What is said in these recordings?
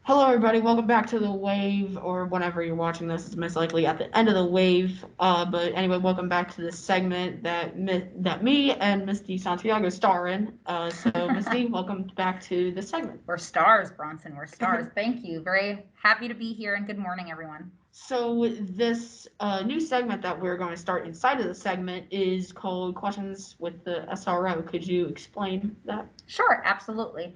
Hello, everybody. Welcome back to the wave, or whenever you're watching this, it's most likely at the end of the wave. But anyway, welcome back to this segment that me and Miss D Santiago star in. So, Miss D, welcome back to the segment. We're stars, Bronson. We're stars. Thank you. Very happy to be here, and good morning, everyone. So, this new segment that we're going to start inside of the segment is called Questions with the SRO. Could you explain that? Sure, absolutely.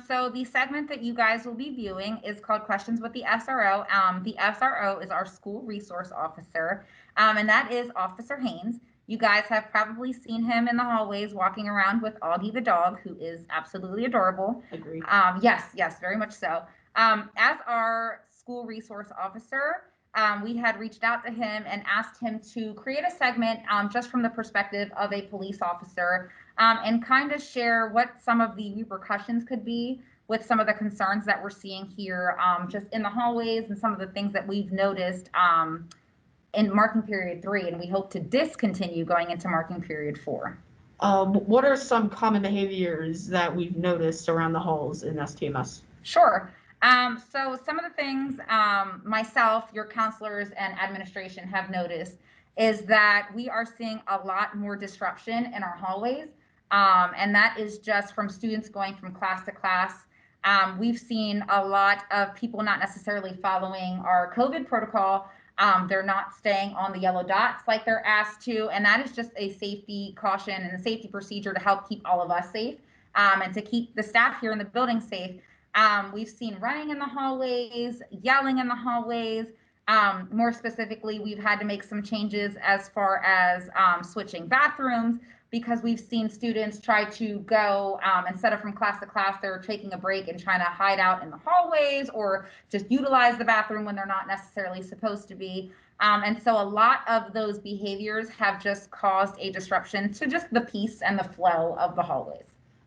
So the segment that you guys will be viewing is called Questions with the SRO. The SRO is our school resource officer, and that is Officer Haines. You guys have probably seen him in the hallways walking around with Augie the dog, who is absolutely adorable. Agree. Yes, very much so. As our school resource officer, we had reached out to him and asked him to create a segment just from the perspective of a police officer and kind of share what some of the repercussions could be with some of the concerns that we're seeing here just in the hallways and some of the things that we've noticed in marking period 3, and we hope to discontinue going into marking period 4. What are some common behaviors that we've noticed around the halls in STMS? Sure. So some of the things myself, your counselors, and administration have noticed is that we are seeing a lot more disruption in our hallways. And that is just from students going from class to class. We've seen a lot of people not necessarily following our COVID protocol. They're not staying on the yellow dots like they're asked to. And that is just a safety caution and a safety procedure to help keep all of us safe and to keep the staff here in the building safe. We've seen running in the hallways, yelling in the hallways. More specifically, we've had to make some changes as far as switching bathrooms because we've seen students try to go instead of from class to class, they're taking a break and trying to hide out in the hallways or just utilize the bathroom when they're not necessarily supposed to be. And so a lot of those behaviors have just caused a disruption to just the peace and the flow of the hallways.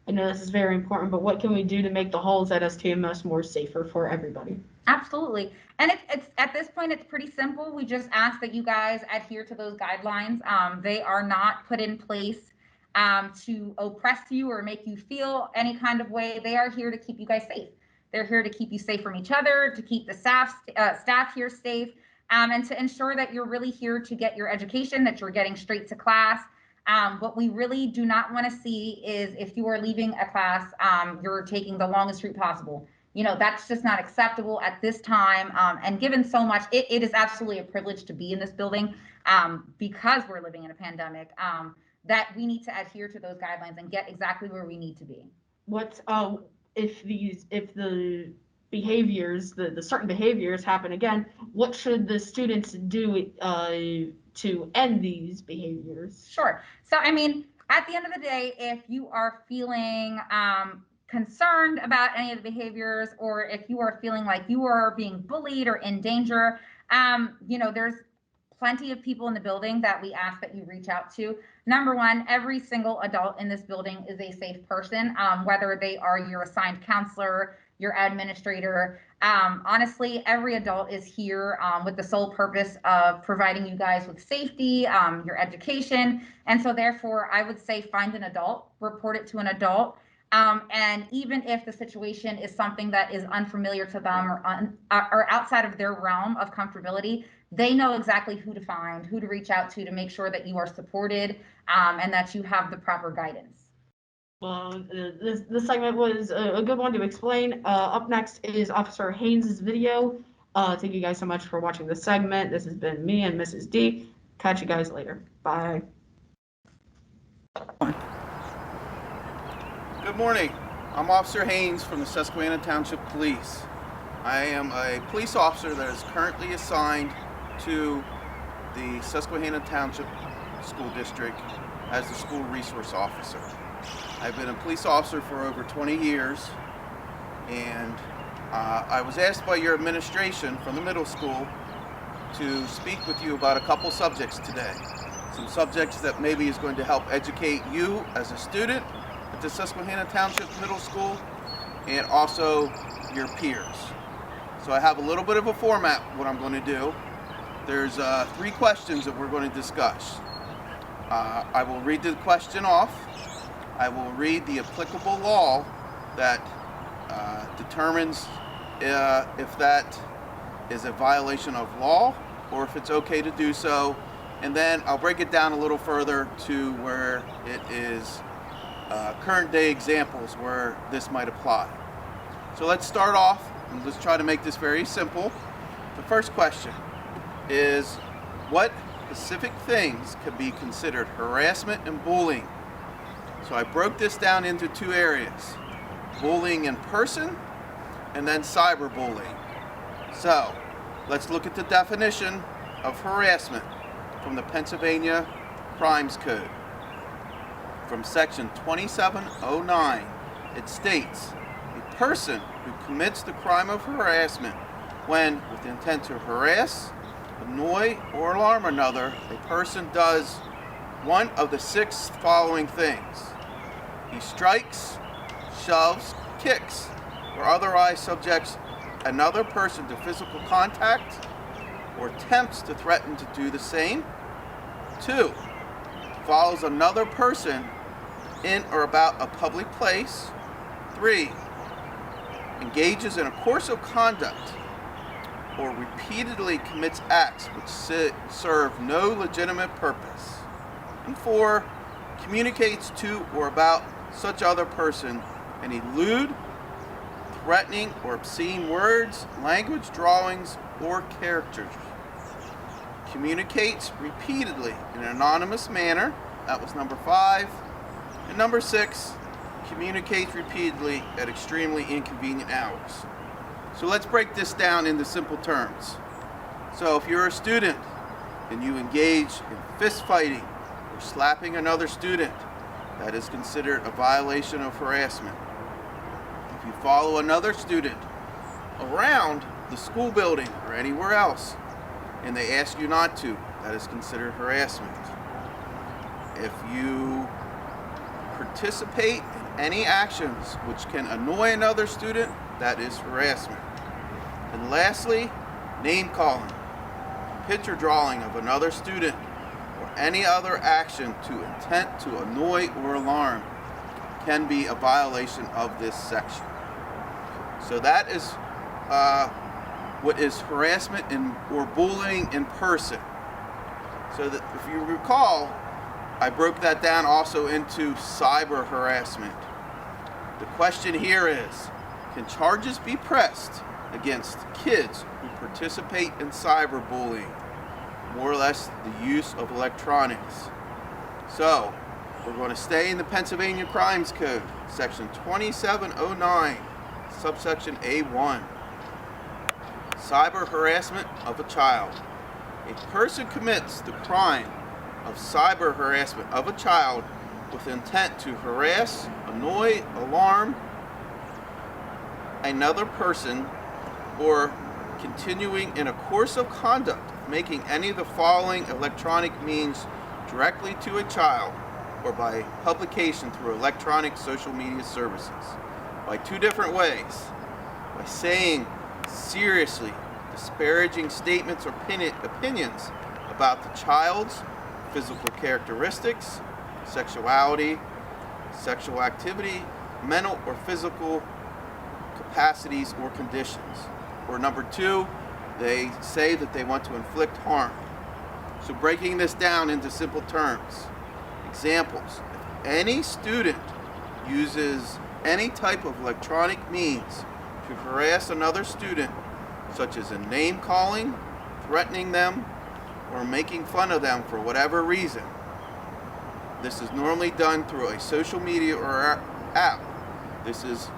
I know this is very important, but what can we do to make the halls at STMS more safer for everybody? Absolutely. And it's at this point, it's pretty simple. We just ask that you guys adhere to those guidelines. They are not put in place to oppress you or make you feel any kind of way. They are here to keep you guys safe. They're here to keep you safe from each other, to keep the staff here safe, and to ensure that you're really here to get your education, that you're getting straight to class. What we really do not want to see is if you are leaving a class, you're taking the longest route possible. That's just not acceptable at this time. And given so much, it is absolutely a privilege to be in this building because we're living in a pandemic, that we need to adhere to those guidelines and get exactly where we need to be. What if the behaviors, the certain behaviors happen again, what should the students do to end these behaviors? Sure. So, I mean, at the end of the day, if you are feeling concerned about any of the behaviors, or if you are feeling like you are being bullied or in danger, there's plenty of people in the building that we ask that you reach out to. Number one, every single adult in this building is a safe person, whether they are your assigned counselor, your administrator. Honestly, every adult is here with the sole purpose of providing you guys with safety, your education. And so therefore, I would say find an adult, report it to an adult. And even if the situation is something that is unfamiliar to them or outside of their realm of comfortability, they know exactly who to find, who to reach out to make sure that you are supported and that you have the proper guidance. Well, this segment was a good one to explain. Up next is Officer Haynes' video. Thank you guys so much for watching this segment. This has been me and Mrs. D. Catch you guys later. Bye. Good morning. I'm Officer Haines from the Susquehanna Township Police. I am a police officer that is currently assigned to the Susquehanna Township School District as the school resource officer. I've been a police officer for over 20 years, and I was asked by your administration from the middle school to speak with you about a couple subjects today. Some subjects that maybe is going to help educate you as a student at the Susquehanna Township Middle School and also your peers. So I have a little bit of a format what I'm going to do. There's 3 questions that we're going to discuss. I will read the question off. I will read the applicable law that determines if that is a violation of law or if it's okay to do so. And then I'll break it down a little further to where it is current day examples where this might apply. So let's start off and let's try to make this very simple. The first question is, what specific things could be considered harassment and bullying? So I broke this down into two areas: bullying in person and then cyberbullying. So let's look at the definition of harassment from the Pennsylvania Crimes Code. From section 2709, it states, a person who commits the crime of harassment when, with intent to harass, annoy, or alarm another, a person does one of the 6 following things. He strikes, shoves, kicks, or otherwise subjects another person to physical contact, or attempts to threaten to do the same. 2, follows another person in or about a public place. 3, engages in a course of conduct or repeatedly commits acts which serve no legitimate purpose. And 4, communicates to or about such other person any lewd, threatening, or obscene words, language, drawings, or characters. Communicates repeatedly in an anonymous manner. That was number 5. And number 6, communicates repeatedly at extremely inconvenient hours. So let's break this down into simple terms. So if you're a student and you engage in fist fighting or slapping another student, that is considered a violation of harassment. If you follow another student around the school building or anywhere else and they ask you not to, that is considered harassment. If you participate in any actions which can annoy another student, that is harassment. And lastly, name calling, picture drawing of another student, or any other action to intent to annoy or alarm can be a violation of this section. So that is what is harassment or bullying in person. So that if you recall, I broke that down also into cyber harassment. The question here is, can charges be pressed against kids who participate in cyberbullying, more or less the use of electronics? So, we're going to stay in the Pennsylvania Crimes Code, section 2709, subsection A1. Cyber harassment of a child. A person commits the crime of cyber harassment of a child with intent to harass, annoy, alarm another person, or continuing in a course of conduct of making any of the following electronic means directly to a child or by publication through electronic social media services by 2 different ways: by saying seriously disparaging statements or opinions about the child's physical characteristics, sexuality, sexual activity, mental or physical capacities or conditions. Or number 2, they say that they want to inflict harm. So breaking this down into simple terms, examples: if any student uses any type of electronic means to harass another student, such as a name calling, threatening them, or making fun of them for whatever reason, this is normally done through a social media or app. This is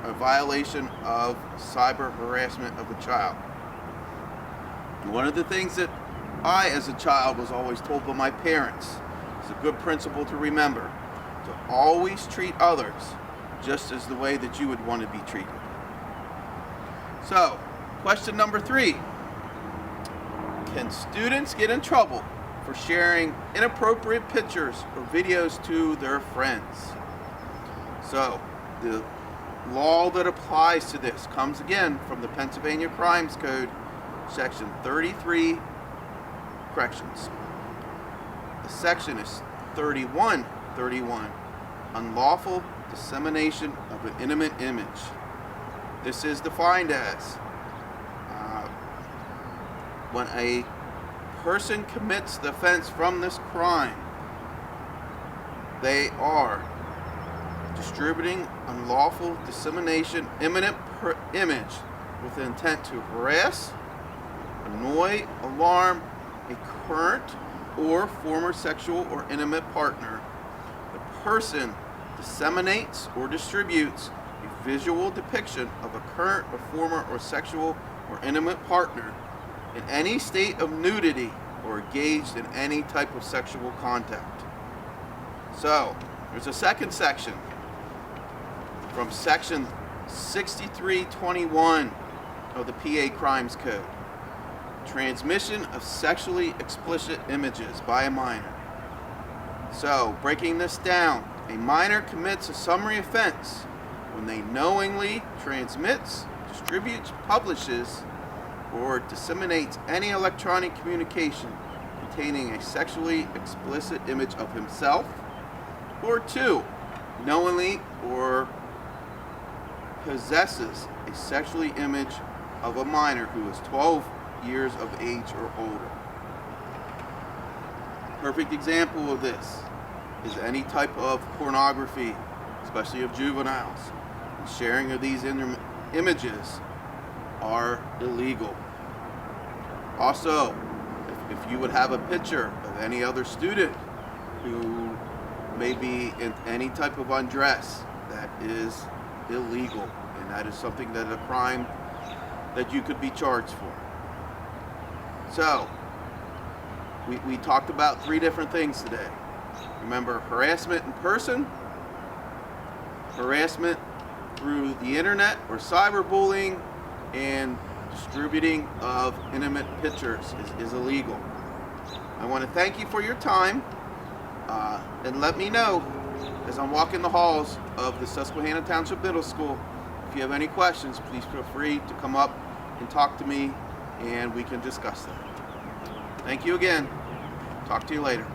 a violation of cyber harassment of a child. And one of the things that I, as a child, was always told by my parents is a good principle to remember: to always treat others just as the way that you would want to be treated. So, question number 3. Can students get in trouble for sharing inappropriate pictures or videos to their friends? So, the law that applies to this comes again from the Pennsylvania Crimes Code, section 33, corrections. The section is 3131, unlawful dissemination of an intimate image. This is defined as when a person commits the offense from this crime, they are distributing unlawful dissemination imminent image with the intent to harass, annoy, alarm a current or former sexual or intimate partner. The person disseminates or distributes a visual depiction of a current or former or sexual or intimate partner in any state of nudity or engaged in any type of sexual contact. So, there's a second section from section 6321 of the PA Crimes Code. Transmission of sexually explicit images by a minor. So, breaking this down, a minor commits a summary offense when they knowingly transmits, distributes, publishes, or disseminates any electronic communication containing a sexually explicit image of himself, or 2, knowingly or possesses a sexually image of a minor who is 12 years of age or older. Perfect example of this is any type of pornography, especially of juveniles. And sharing of these images are illegal. Also, if you would have a picture of any other student who may be in any type of undress, that is illegal, and that is something that a crime that you could be charged for. So, we talked about 3 different things today. Remember, harassment in person, harassment through the internet or cyberbullying, and distributing of intimate pictures is illegal. I want to thank you for your time, and let me know as I'm walking the halls of the Susquehanna Township Middle School. If you have any questions, please feel free to come up and talk to me, and we can discuss that. Thank you again. Talk to you later.